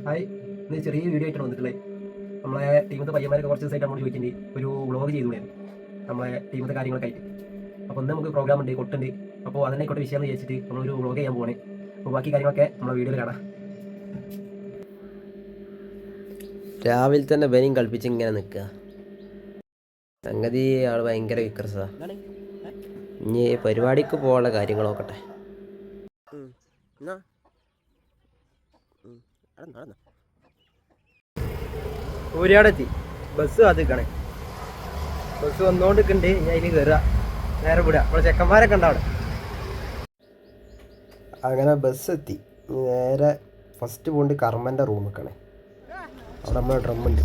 Hi, ഇന്ന് ചെറിയ video ആയിട്ടാണ് വന്നിട്ടുള്ളത്. നമ്മളെ ടീമത്തെ പയ്യന്മാരൊക്കെ കുറച്ച് ദിവസമായിട്ട് നമ്മൾ ചോദിച്ചിട്ടുണ്ട് ഒരു വ്ളോഗ് ചെയ്തുകൂടെ നമ്മളെ ടീമത്തെ കാര്യങ്ങളൊക്കെ ആയിട്ട്. അപ്പോൾ ഇന്ന് നമുക്ക് പ്രോഗ്രാം ഉണ്ട്, കൊട്ടുണ്ട്. അപ്പോൾ അതിനെ കൊണ്ട് വിഷയം വിചാരിച്ചിട്ട് നമ്മളൊരു വ്ളോഗ് ചെയ്യാൻ പോകണേ. അപ്പോൾ ബാക്കി കാര്യങ്ങളൊക്കെ നമ്മളെ വീഡിയോയിൽ കാണാം. രാവിലെ തന്നെ ബനിയും കളിപ്പിച്ച് ഇങ്ങനെ നിൽക്കുക. സംഗതി ആൾ ഭയങ്കര വിക്രസാ. ഇനി പരിപാടിക്ക് പോകാനുള്ള കാര്യങ്ങൾ നോക്കട്ടെ. ഊരിയാടെത്തി ബസ് കാത്തിക്കണേ. ബസ് വന്നുകൊണ്ടിരിക്കുന്നുണ്ട്. ഞാൻ അതിൽ കയറുക, നേരെ വിടുക. നമ്മളെ ചെക്കന്മാരൊക്കെ ഉണ്ട് അവിടെ. അങ്ങനെ ബസ് എത്തി. നേരെ ഫസ്റ്റ് പോണ്ട് കർമ്മൻ്റെ റൂം നിൽക്കണേ. അവിടെ നമ്മളെ ഡ്രമ്മുണ്ട്.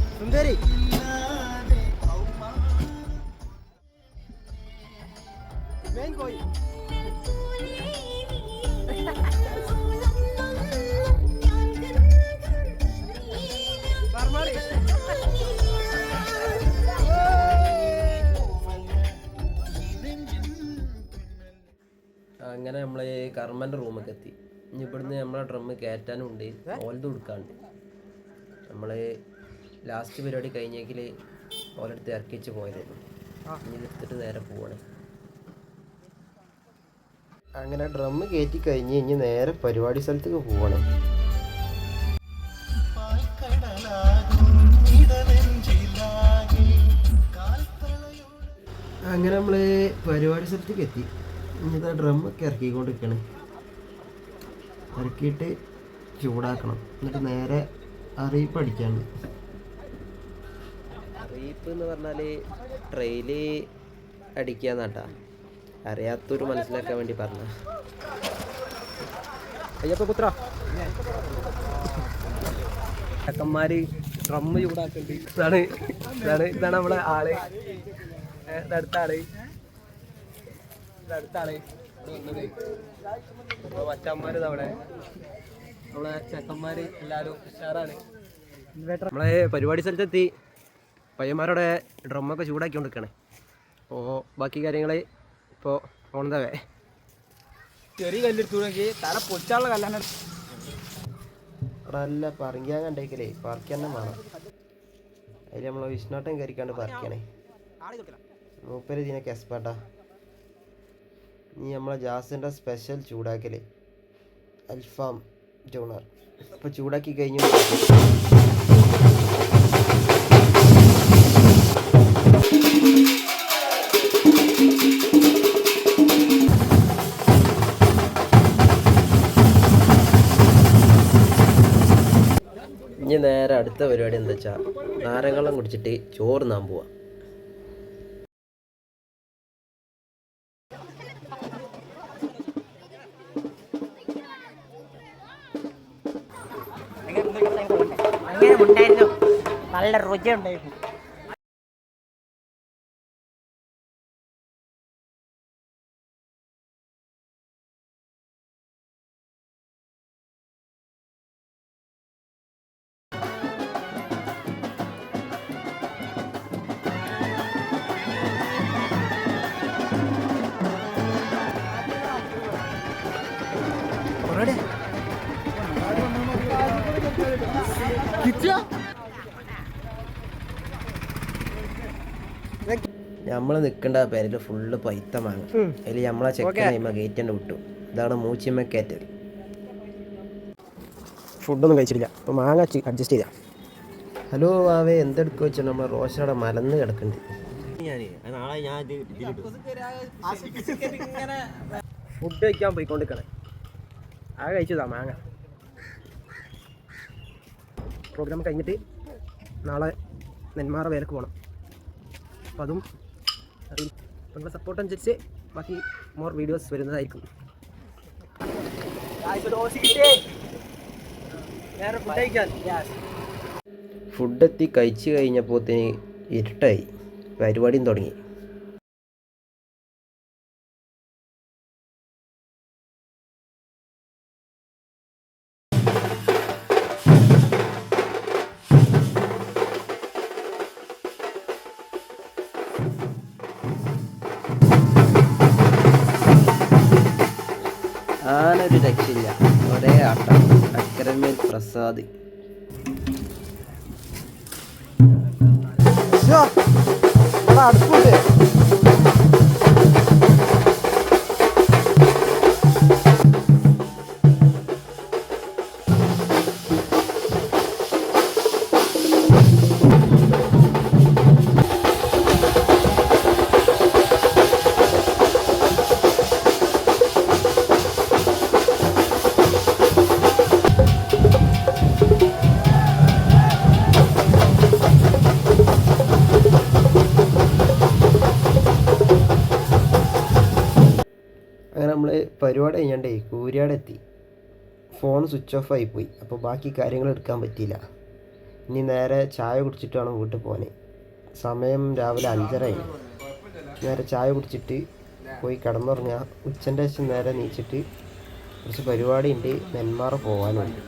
അങ്ങനെ നമ്മൾ കർമ്മൻ്റെ റൂമൊക്കെ എത്തി. ഇനി ഇവിടുന്ന് നമ്മളെ ഡ്രമ്മ് കയറ്റാനും ഉണ്ട്, ഓലത് കൊടുക്കാണ്ട്. നമ്മൾ ലാസ്റ്റ് പരിപാടി കഴിഞ്ഞെങ്കിൽ ഓലെടുത്ത് ഇറക്കി വെച്ച് പോയതായിരുന്നു. ഇനി എടുത്തിട്ട് നേരെ പോവാണ്. അങ്ങനെ ഡ്രമ്മ് കയറ്റി കഴിഞ്ഞ് ഇനി നേരെ പരിപാടി സ്ഥലത്തേക്ക് പോവാണ്. അങ്ങനെ നമ്മൾ പരിപാടി സ്ഥലത്തേക്ക് എത്തി. ഇനിതാ ഡ്രമ്മൊക്കെ ഇറക്കിക്കൊണ്ടിരിക്കണം. ഇറക്കിയിട്ട് ചൂടാക്കണം. എന്നിട്ട് നേരെ അറിയിപ്പ് അടിക്കാണ്ട്. അറിയിപ്പ് എന്ന് പറഞ്ഞാൽ ട്രെയില് അടിക്കാന്നാട്ടാ. അറിയാത്തൊരു മനസ്സിലാക്കാൻ വേണ്ടി പറഞ്ഞ. അയ്യപ്പ പുത്ര ചെക്കന്മാര് ഡ്രമ്മ് ചൂടാക്കുന്നുണ്ട്. ഇതാണ് നമ്മളെ ആള്. അടുത്ത ആള് വന്നത്. മറ്റന്മാര് അവിടെ നമ്മളെ ചെക്കന്മാര് എല്ലാവരും ഉഷാറാണ്. നമ്മളെ പരിപാടി സ്ഥലത്തെത്തി. പയ്യന്മാരുടെ ഡ്രമ്മൊക്കെ ചൂടാക്കിക്കൊണ്ടിരിക്കണേ. അപ്പോൾ ബാക്കി കാര്യങ്ങൾ ഇപ്പോൾ ഓണതവേ ചെറിയ കല്ലെടുത്ത് നോക്കി തല പൊച്ചാനുള്ള കല്ലാണ്. അവിടെ അല്ല പറിക്കാൻ കണ്ടേക്കലേ പറിക്കാൻ തന്നെ വേണം. അതിൽ നമ്മളെ വിഷ്ണോട്ടം കയറിക്കാണ്ട് പറിക്കണേ. മൂപ്പര് ഇതിനൊക്കെ എക്സ്പേർട്ടാ. ഇനി നമ്മളെ ജാസിൻ്റെ സ്പെഷ്യൽ ചൂടാക്കല് അൽഫാം ജോണർ. അപ്പോൾ ചൂടാക്കി കഴിഞ്ഞു. ഇനി നേരെ അടുത്ത പരിപാടി എന്താ വെച്ചാൽ നാരങ്ങള്ളം കുടിച്ചിട്ട് ചോറ് നാൻ പോവാ. ഉണ്ടായിരുന്നു, നല്ല രുചി ഉണ്ടായിരുന്നു. നമ്മൾ നിൽക്കേണ്ട പേരിൽ ഫുള്ള് പൈത്ത മാങ്ങ. അതിൽ നമ്മളെ ചെക്കനയിമ ഗേറ്റിൻ്റെ വിട്ടു. ഇതാണ് മൂച്ചിമ്മ കയറ്റൽ. ഫുഡൊന്നും കഴിച്ചിട്ടില്ല, അപ്പോൾ മാങ്ങ അഡ്ജസ്റ്റ് ചെയ്യാം. ഹലോ ആവേ, എന്തെടുക്കുക വെച്ചാൽ നമ്മളെ റോഷനോടെ മലന്ന് കിടക്കുന്നുണ്ട്. ഫുഡ് കഴിക്കാൻ പോയിക്കൊണ്ടിരിക്കണേ. ആ കഴിച്ചതാ മാങ്ങ. പ്രോഗ്രാം കഴിഞ്ഞിട്ട് നാളെ നെന്മാറ വേലക്ക് പോകണം. അപ്പം അതും നിങ്ങളുടെ സപ്പോർട്ട് അനുസരിച്ച് ബാക്കി മോർ വീഡിയോസ് വരുന്നതായിരിക്കും. ഫുഡ് എത്തി കഴിച്ച് കഴിഞ്ഞപ്പോഴത്തേന് ഇരുട്ടായി. പരിപാടിയും തുടങ്ങി. ആനൊരു രക്ഷയില്ല, ഒരേ ആട്ടം. അക്കരമേൽ പ്രസാദ്. അടുപ്പുണ്ട്. അങ്ങനെ നമ്മൾ പരിപാടി കഴിഞ്ഞാണ്ടേ കൂരിയാടെത്തി. ഫോൺ സ്വിച്ച് ഓഫ് ആയിപ്പോയി. അപ്പോൾ ബാക്കി കാര്യങ്ങൾ എടുക്കാൻ പറ്റിയില്ല. ഇനി നേരെ ചായ കുടിച്ചിട്ട് വേണം വീട്ടിൽ പോകാൻ. സമയം രാവിലെ 5:30 നേരെ ചായ കുടിച്ചിട്ട് പോയി കിടന്നുറങ്ങുക. ഉച്ചൻ്റെ ശേഷം നേരെ നീച്ചിട്ട് കുറച്ച് പരിപാടി ഉണ്ട്, നെന്മാറ പോകാനുണ്ട്.